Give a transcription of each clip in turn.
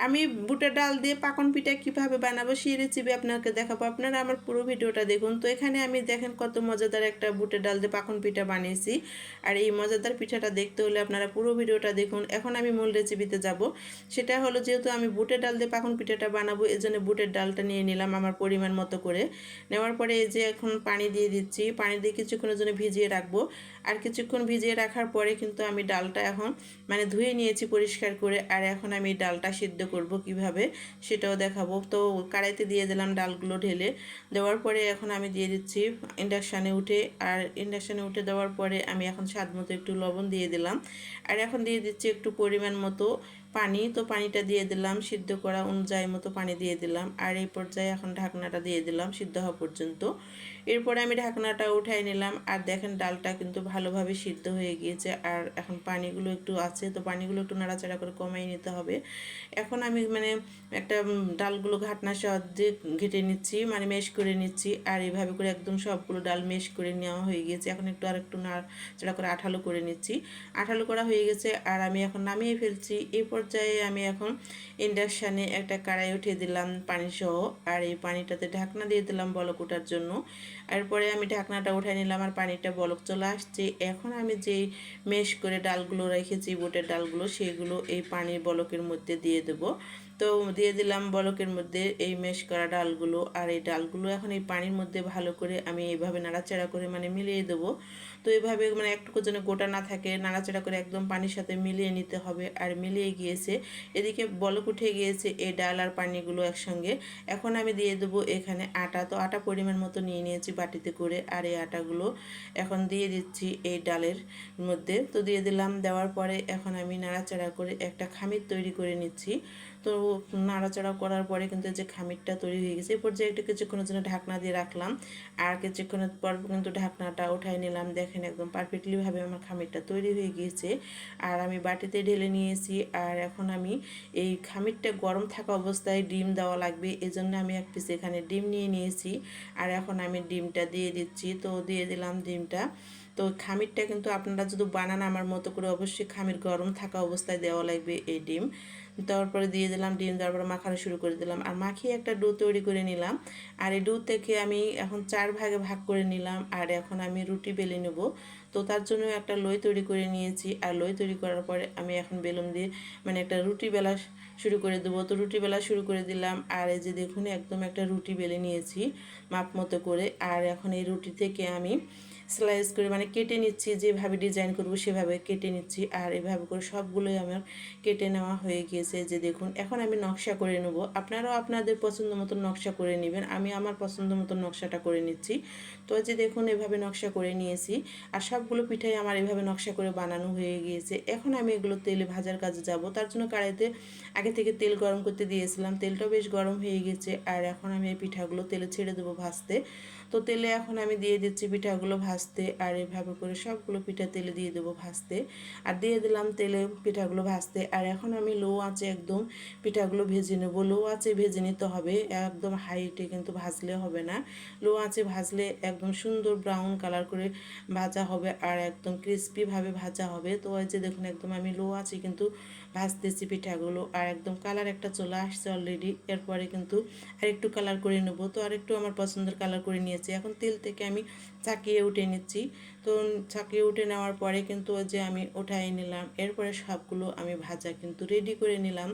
আমি বুটের ডাল দিয়ে পাকন পিঠা কীভাবে বানাবো সেই রেসিপি আপনাকে দেখাবো। আপনারা আমার পুরো ভিডিওটা দেখুন। তো এখানে আমি দেখেন কত মজাদার একটা বুটের ডাল দিয়ে পাকন পিঠা বানিয়েছি। আর এই মজাদার পিঠাটা দেখতে হলে আপনারা পুরো ভিডিওটা দেখুন। এখন আমি মূল রেসিপিতে যাব। সেটা হলো, যেহেতু আমি বুটের ডাল দিয়ে পাকন পিঠাটা বানাবো, এজন্য বুটের ডালটা নিয়ে নিলাম আমার পরিমাণ মতো করে। নেওয়ার পরে এই যে এখন পানি দিয়ে দিচ্ছি। পানি দিয়ে কিছুক্ষণের জন্য ভিজিয়ে রাখবো। আর কিছুক্ষণ ভিজিয়ে রাখার পরে কিন্তু আমি ডালটা এখন ধুয়ে নিয়েছি পরিষ্কার করে। আর এখন আমি ডালটা সিদ্ধ করব কিভাবে সেটাও দেখাবো। তো কড়াইতে দিয়ে দিলাম ডালগুলো ঢেলে। দেওয়ার পরে এখন আমি দিয়ে দিচ্ছি ইন্ডাকশানে উঠে। আর ইন্ডাকশানে উঠে দেওয়ার পরে আমি এখন স্বাদ মতো একটু লবণ দিয়ে দিলাম। আর এখন দিয়ে দিচ্ছি একটু পরিমাণ মতো পানি। তো পানিটা দিয়ে দিলাম, সিদ্ধ করা অনুযায়ী মতো পানি দিয়ে দিলাম। আর এই পর্যায়ে এখন ঢাকনাটা দিয়ে দিলাম সিদ্ধ হওয়া পর্যন্ত। এরপরে আমি ঢাকনাটা উঠাই নিলাম। আর দেখেন ডালটা কিন্তু ভালোভাবে সিদ্ধ হয়ে গিয়েছে। আর এখন পানিগুলো একটু আছে, তো পানিগুলো একটু নাড়াচাড়া করে কমাই নিতে হবে। এখন আমি একটা ডালগুলো ঘাটনার সাহায্যে ঘেটে নিচ্ছি, মেশ করে নিচ্ছি। আর এইভাবে করে একদম সবগুলো ডাল মেশ করে নেওয়া হয়ে গিয়েছে। এখন একটু নাড়াচাড়া করে আঠালো করে নিচ্ছি। আঠালো করা হয়ে গেছে আর আমি এখন নামিয়ে ফেলছি। এই পর্যায়ে আমি এখন ইন্ডাকশানে একটা কড়াই উঠিয়ে দিলাম পানি সহ। আর এই পানিটাতে ঢাকনা দিয়ে দিলাম বলক ওঠার জন্য। এরপরে আমি ঢাকনাটা উঠাই নিলাম আর পানিটা বলক চলে আসছে। এখন আমি যেই মেশ করে ডালগুলো রেখেছি বুটের ডালগুলো, সেগুলো এই পানির বলকের মধ্যে দিয়ে দেবো। তো দিয়ে দিলাম বলকের মধ্যে এই মেশ করা ডালগুলো। আর এই ডালগুলো এখন এই পানির মধ্যে ভালো করে আমি এইভাবে নাড়াচাড়া করে মিলিয়ে দেবো। তো এইভাবে একটুকু যেন গোটা না থাকে, নাড়াচাড়া করে একদম পানির সাথে মিলিয়ে নিতে হবে। আর মিলিয়ে গিয়েছে, এদিকে বলক উঠে গিয়েছে এই ডাল আর পানিগুলো একসঙ্গে। এখন আমি দিয়ে দেবো এখানে আটা। তো আটা পরিমাণ মতো নিয়ে নিয়েছি বাটিতে করে। আর এই আটাগুলো এখন দিয়ে দিচ্ছি এই ডালের মধ্যে। তো দিয়ে দিলাম। দেওয়ার পরে এখন আমি নাড়াচাড়া করে একটা খামির তৈরি করে নিচ্ছি। তো নাড়াচাড়া করার পরে কিন্তু যে খামিরটা তৈরি হয়ে গেছে, এরপর যে একটু কিছুক্ষণের জন্য ঢাকনা দিয়ে রাখলাম। আর কিছুক্ষণের পর কিন্তু ঢাকনাটা উঠাই নিলাম। দেখেন একদম পারফেক্টলিভাবে আমার খামিরটা তৈরি হয়ে গিয়েছে। আর আমি বাটিতে ঢেলে নিয়েছি। আর এখন আমি এই খামিরটা গরম থাকা অবস্থায় ডিম দেওয়া লাগবে, এজন্য আমি এক পিস এখানে ডিম নিয়ে নিয়েছি। আর এখন আমি ডিমটা দিয়ে দিচ্ছি। তো দিয়ে দিলাম ডিমটা। তো খামিরটা কিন্তু আপনারা যদি বানান আমার মতো করে, অবশ্যই খামির গরম থাকা অবস্থায় দেওয়া লাগবে এই ডিম। তারপরে দিয়ে দিলাম ডিম, তারপরে মাখানো শুরু করে দিলাম। আর মাখিয়ে একটা ডো তৈরি করে নিলাম। আর এই ডো থেকে আমি এখন 4 ভাগে ভাগ করে নিলাম। আর এখন আমি রুটি বেলে নেব। তো তার জন্য একটা লই তৈরি করে নিয়েছি। আর লই তৈরি করার পরে আমি এখন বেলুন দিয়ে একটা রুটি বেলা শুরু করে দেবো। তো রুটি বেলা শুরু করে দিলাম। আর এই যে দেখুন একদম একটা রুটি বেলে নিয়েছি মাপ মতো করে। আর এখন এই রুটি থেকে আমি স্লাইস করে কেটে নিচ্ছি, যেভাবে ডিজাইন করব সেভাবে কেটে নিচ্ছি। আর এভাবে করে সবগুলোই আমার কেটে নেওয়া হয়ে গিয়েছে। যে দেখুন এখন আমি নকশা করে নেব। আপনারাও আপনাদের পছন্দ মতো নকশা করে নেবেন। আমি আমার পছন্দ মতো নকশাটা করে নিচ্ছি। তো যে দেখুন এভাবে নকশা করে নিয়েছি। আর সবগুলো পিঠাই আমার এভাবে নকশা করে বানানো হয়ে গিয়েছে। এখন আমি এগুলো তেলে ভাজার কাজে যাব। তার জন্য কড়াইতে আগে থেকে তেল গরম করতে দিয়েছিলাম। তেলটাও বেশ গরম হয়ে গেছে। আর এখন আমি এই পিঠাগুলো তেলে ছেড়ে দেবো ভাজতে। তো তেলে এখন আমি দিয়ে দিচ্ছি পিঠাগুলো ভাজতে। আর এভাবে করে সবগুলো পিঠা তেলে দিয়ে দেবো ভাজতে। আর দিয়ে দিলাম তেলে পিঠাগুলো ভাজতে। আর এখন আমি লো আঁচে একদম পিঠাগুলো ভেজে নেব। লো আঁচে ভেজে নিতে হবে, একদম হাইটে কিন্তু ভাজলে হবে না। লো আঁচে ভাজলে একদম সুন্দর ব্রাউন কালার করে ভাজা হবে আর একদম ক্রিস্পিভাবে ভাজা হবে। তো এই যে দেখুন একদম আমি লো আঁচে কিন্তু ভাজতেছি পিঠাগুলো। আর একদম কালার একটা চলে আসছে অলরেডি। এরপরে কিন্তু আরেকটু কালার করে নেব। তো আরেকটু আমার পছন্দের কালার করে নিয়েছি। এখন তেল থেকে আমি চাকিয়ে উঠে নিচ্ছি। তো চাকিয়ে উঠে নেওয়ার পরে কিন্তু যে আমি উঠাই নিলাম। এরপরে সবগুলো আমি ভাজা কিন্তু রেডি করে নিলাম।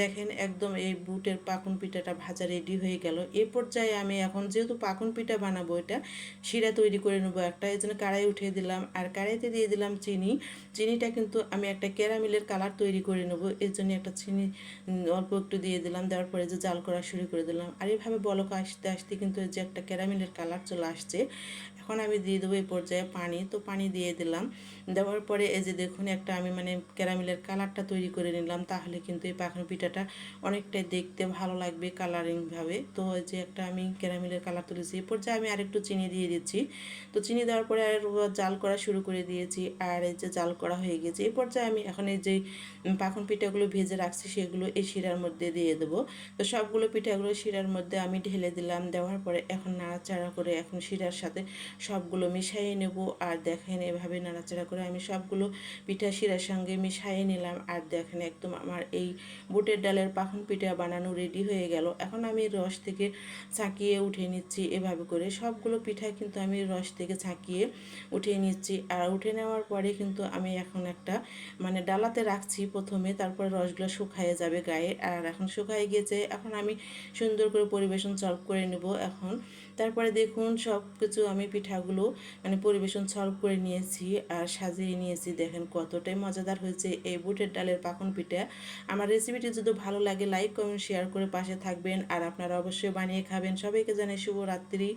দেখেন একদম এই বুটের পাকন পিঠাটা ভাজা রেডি হয়ে গেল। এ পর্যায়ে আমি এখন যেহেতু পাকন পিঠা বানাবো, এটা শিরা তৈরি করে নেবো একটা, এই জন্য কড়াই উঠিয়ে দিলাম। আর কড়াইতে দিয়ে দিলাম চিনি। চিনিটা কিন্তু আমি একটা ক্যারামেলের কালার তৈরি করে নেবো, এর জন্য একটা চিনি অল্প একটু দিয়ে দিলাম। দেওয়ার পরে যে জাল করা শুরু করে দিলাম। আর এইভাবে বলক আসতে আসতে কিন্তু যে একটা ক্যারামেলের কালার চলে আসছে। এখন আমি দিয়ে দেবো এই পর্যায়ে পানি। তো পানি দিয়ে দিলাম। দেওয়ার পরে এই যে দেখুন একটা আমি ক্যারামেলের কালারটা তৈরি করে নিলাম। তাহলে কিন্তু এই পাকন পিঠাটা অনেকটাই দেখতে ভালো লাগবে কালারিংভাবে। তো এই যে একটা আমি ক্যারামেলের কালার তুলেছি। এই পর্যায়ে আমি আরেকটু চিনি দিয়ে দিচ্ছি। তো চিনি দেওয়ার পরে আর জাল করা শুরু করে দিয়েছি। আর এই যে জাল করা হয়ে গেছে, এই পর্যায়ে আমি এখন এই যে পাকন পিঠাগুলো ভেজে রাখছি সেগুলো এই শিরার মধ্যে দিয়ে দেবো। তো সবগুলো পিঠাগুলো শিরার মধ্যে আমি ঢেলে দিলাম। দেওয়ার পরে এখন নাড়াচাড়া করে এখন শিরার সাথে সবগুলো মিশিয়ে নেব। আর দেখেন এভাবে নাড়াচাড়া করে আমি সবগুলো পিঠা শিরার সঙ্গে মিশিয়ে নিলাম। আর দেখেন একদম আমার এই বুটের ডালের পাখন পিঠা বানানো রেডি হয়ে গেল। এখন আমি রস থেকে ছাঁকিয়ে উঠে নিচ্ছি। এভাবে করে সবগুলো পিঠা কিন্তু আমি রস থেকে ছাঁকিয়ে উঠিয়ে নিচ্ছি। আর উঠে নেওয়ার পরে কিন্তু আমি এখন একটা মানে ডালাতে রাখছি প্রথমে, তারপরে রসগুলো শুকায়ে যাবে গায়ে। আর এখন শুকায়ে গিয়েছে, এখন আমি সুন্দর করে পরিবেশন সার্ভ করে নেব এখন। তারপরে দেখুন সব কিছু আমি পিঠাগুলো মানে পরিবেশন সার্ভ করে নিয়েছি আর সাজিয়ে নিয়েছি। দেখেন কতটাই মজাদার হয়েছে এই বুটের ডালের পাখন পিঠা। আমার রেসিপিটি যদি ভালো লাগে লাইক কমেন্ট শেয়ার করে পাশে থাকবেন। আর আপনারা অবশ্যই বানিয়ে খাবেন। সবাইকে জানাই শুভরাত্রি।